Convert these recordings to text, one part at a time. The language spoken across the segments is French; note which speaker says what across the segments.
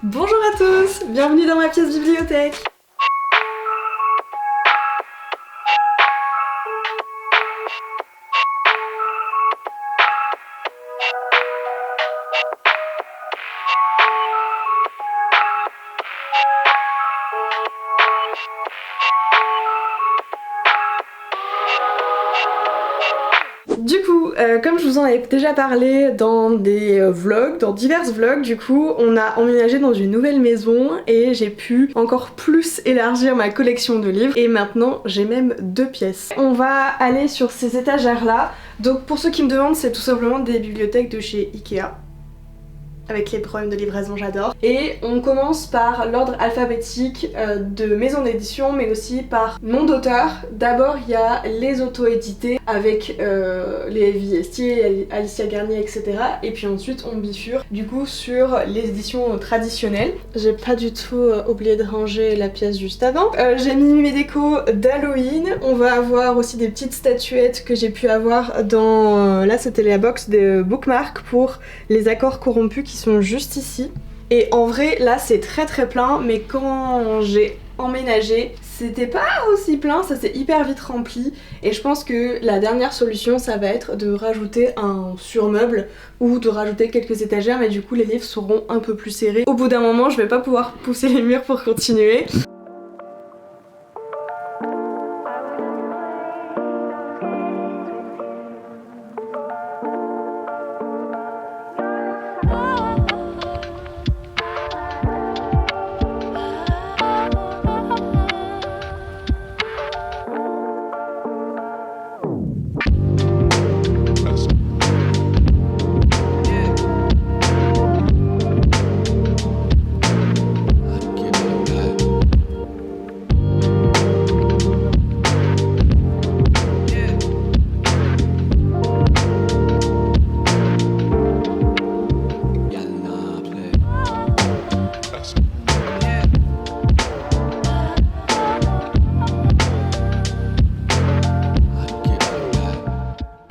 Speaker 1: Bonjour à tous, bienvenue dans ma pièce bibliothèque. Du coup, comme je vous en ai déjà parlé dans des vlogs, dans divers vlogs, du coup, on a emménagé dans une nouvelle maison et j'ai pu encore plus élargir ma collection de livres et maintenant j'ai même 2 pièces. On va aller sur ces étagères là. Donc pour ceux qui me demandent, c'est tout simplement des bibliothèques de chez Ikea. Avec les problèmes de livraison, j'adore. Et on commence par l'ordre alphabétique de maison d'édition, mais aussi par nom d'auteur. D'abord, il y a les auto-édités avec les Heavy Estier, Alicia Garnier, etc. Et puis ensuite, on bifurque du coup sur les éditions traditionnelles. J'ai pas du tout oublié de ranger la pièce juste avant. J'ai mis mes décos d'Halloween. On va avoir aussi des petites statuettes que j'ai pu avoir dans... là, c'était la box de Bookmark pour les accords corrompus qui sont juste ici. Et en vrai là c'est très plein, mais quand j'ai emménagé c'était pas aussi plein, ça s'est hyper vite rempli et je pense que la dernière solution ça va être de rajouter un surmeuble ou de rajouter quelques étagères, mais du coup les livres seront un peu plus serrés. Au bout d'un moment je vais pas pouvoir pousser les murs pour continuer.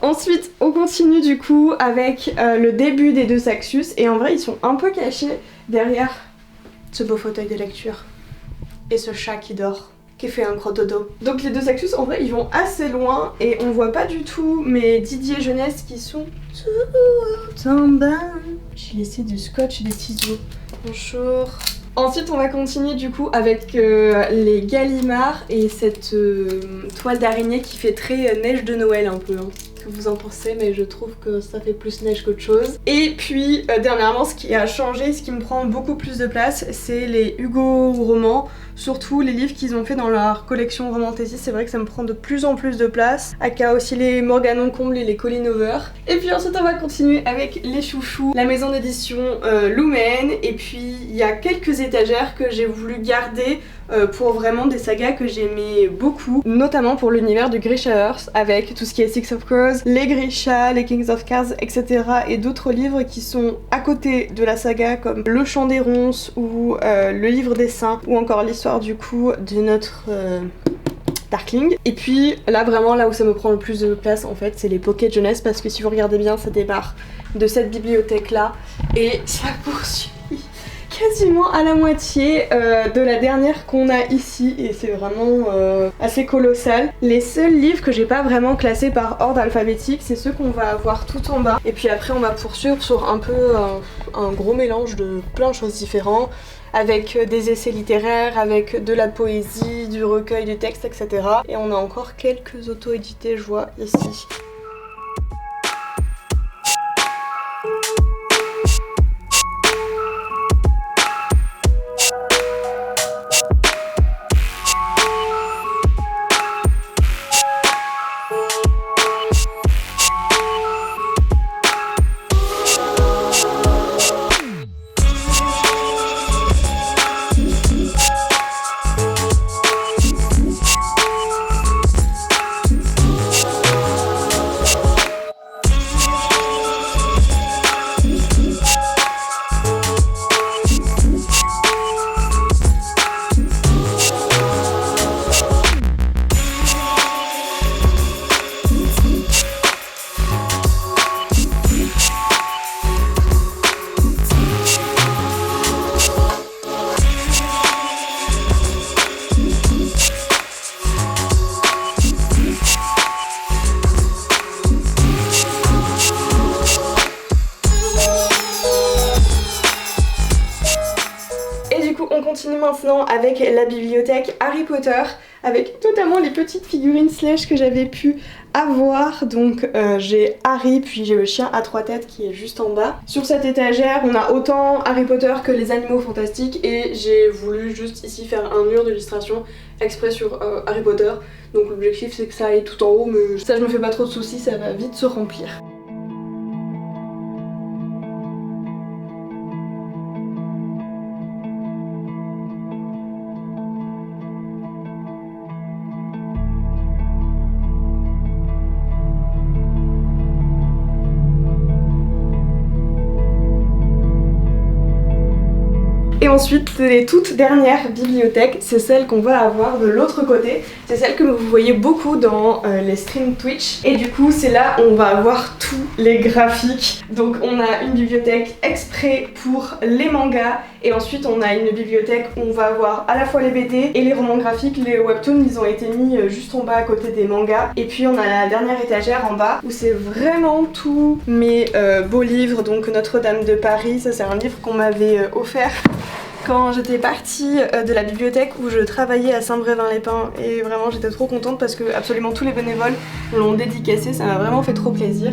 Speaker 1: Ensuite, on continue du coup avec le début des 2 Saxus et en vrai ils sont un peu cachés derrière ce beau fauteuil de lecture et ce chat qui dort, qui fait un gros dodo. Donc les 2 Saxus en vrai ils vont assez loin et on voit pas du tout mes Didier Jeunesse qui sont tout en bas. J'ai laissé du scotch et des ciseaux. Bonjour. Ensuite on va continuer du coup avec les Gallimard et cette toile d'araignée qui fait très neige de Noël un peu. Hein. Que vous en pensez, mais je trouve que ça fait plus neige qu'autre chose. Et puis dernièrement ce qui a changé, ce qui me prend beaucoup plus de place, c'est les Hugo romans, surtout les livres qu'ils ont fait dans leur collection Romantasy. C'est vrai que ça me prend de plus en plus de place. Aka aussi les Morgan Comble et les Colleen Hoover. Et puis ensuite on va continuer avec les chouchous, la maison d'édition Lumen, et puis il y a quelques étagères que j'ai voulu garder pour vraiment des sagas que j'aimais beaucoup, notamment pour l'univers du Grisha-verse avec tout ce qui est Six of Crows, les Grisha, les Kings of Cards, etc. et d'autres livres qui sont à côté de la saga comme Le Chant des Ronces ou le Livre des Saints ou encore l'histoire du coup de notre Darkling. Et puis là vraiment là où ça me prend le plus de place en fait c'est les Pocket Jeunesse, parce que si vous regardez bien ça démarre de cette bibliothèque là et ça poursuit quasiment à la moitié de la dernière qu'on a ici et c'est vraiment assez colossal. Les seuls livres que j'ai pas vraiment classés par ordre alphabétique c'est ceux qu'on va avoir tout en bas et puis après on va poursuivre sur un peu un gros mélange de plein de choses différentes avec des essais littéraires, avec de la poésie, du recueil du texte, etc. Et on a encore quelques auto-édités je vois ici. continue maintenant avec la bibliothèque Harry Potter, avec notamment les petites figurines Slash que j'avais pu avoir. Donc j'ai Harry, puis j'ai le chien à 3 têtes qui est juste en bas. Sur cette étagère on a autant Harry Potter que les animaux fantastiques, et j'ai voulu juste ici faire un mur d'illustration exprès sur Harry Potter. Donc l'objectif c'est que ça aille tout en haut, mais ça je me fais pas trop de soucis, ça va vite se remplir. Et ensuite, les toutes dernières bibliothèques, c'est celle qu'on va avoir de l'autre côté. C'est celle que vous voyez beaucoup dans les streams Twitch. Et du coup, c'est là où on va avoir tous les graphiques. Donc on a une bibliothèque exprès pour les mangas. Et ensuite, on a une bibliothèque où on va avoir à la fois les BD et les romans graphiques. Les webtoons, ils ont été mis juste en bas à côté des mangas. Et puis on a la dernière étagère en bas où c'est vraiment tous mes beaux livres. Donc Notre-Dame de Paris, ça c'est un livre qu'on m'avait offert quand j'étais partie de la bibliothèque où je travaillais à Saint-Brévin-les-Pins, et vraiment j'étais trop contente parce que absolument tous les bénévoles l'ont dédicacé, ça m'a vraiment fait trop plaisir.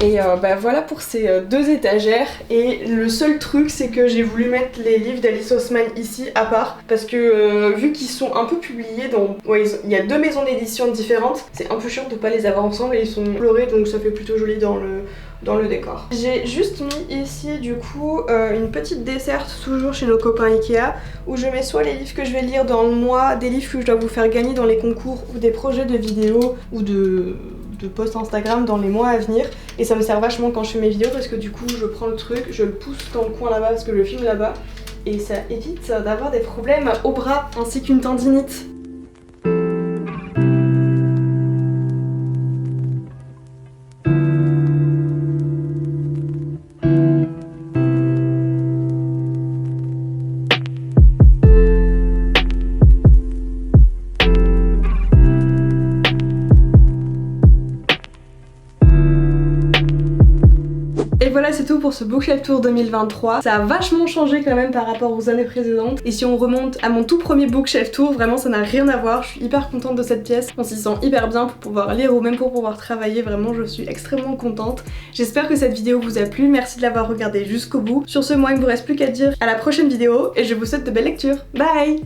Speaker 1: Et bah voilà pour ces deux étagères, et le seul truc c'est que j'ai voulu mettre les livres d'Alice Oseman ici à part parce que vu qu'ils sont un peu publiés dans... Ouais, il y a deux maisons d'édition différentes, c'est un peu chiant de pas les avoir ensemble et ils sont colorés, donc ça fait plutôt joli dans le décor. J'ai juste mis ici du coup une petite desserte, toujours chez nos copains Ikea, où je mets soit les livres que je vais lire dans le mois, des livres que je dois vous faire gagner dans les concours ou des projets de vidéos ou de posts Instagram dans les mois à venir, et ça me sert vachement quand je fais mes vidéos parce que du coup je prends le truc, je le pousse dans le coin là-bas parce que je filme là-bas, et ça évite d'avoir des problèmes au bras ainsi qu'une tendinite. Et voilà, c'est tout pour ce bookshelf tour 2023. Ça a vachement changé quand même par rapport aux années précédentes. Et si on remonte à mon tout premier bookshelf tour, vraiment ça n'a rien à voir. Je suis hyper contente de cette pièce. On s'y sent hyper bien pour pouvoir lire ou même pour pouvoir travailler. Vraiment, je suis extrêmement contente. J'espère que cette vidéo vous a plu. Merci de l'avoir regardée jusqu'au bout. Sur ce, moi, il me vous reste plus qu'à dire à la prochaine vidéo et je vous souhaite de belles lectures. Bye!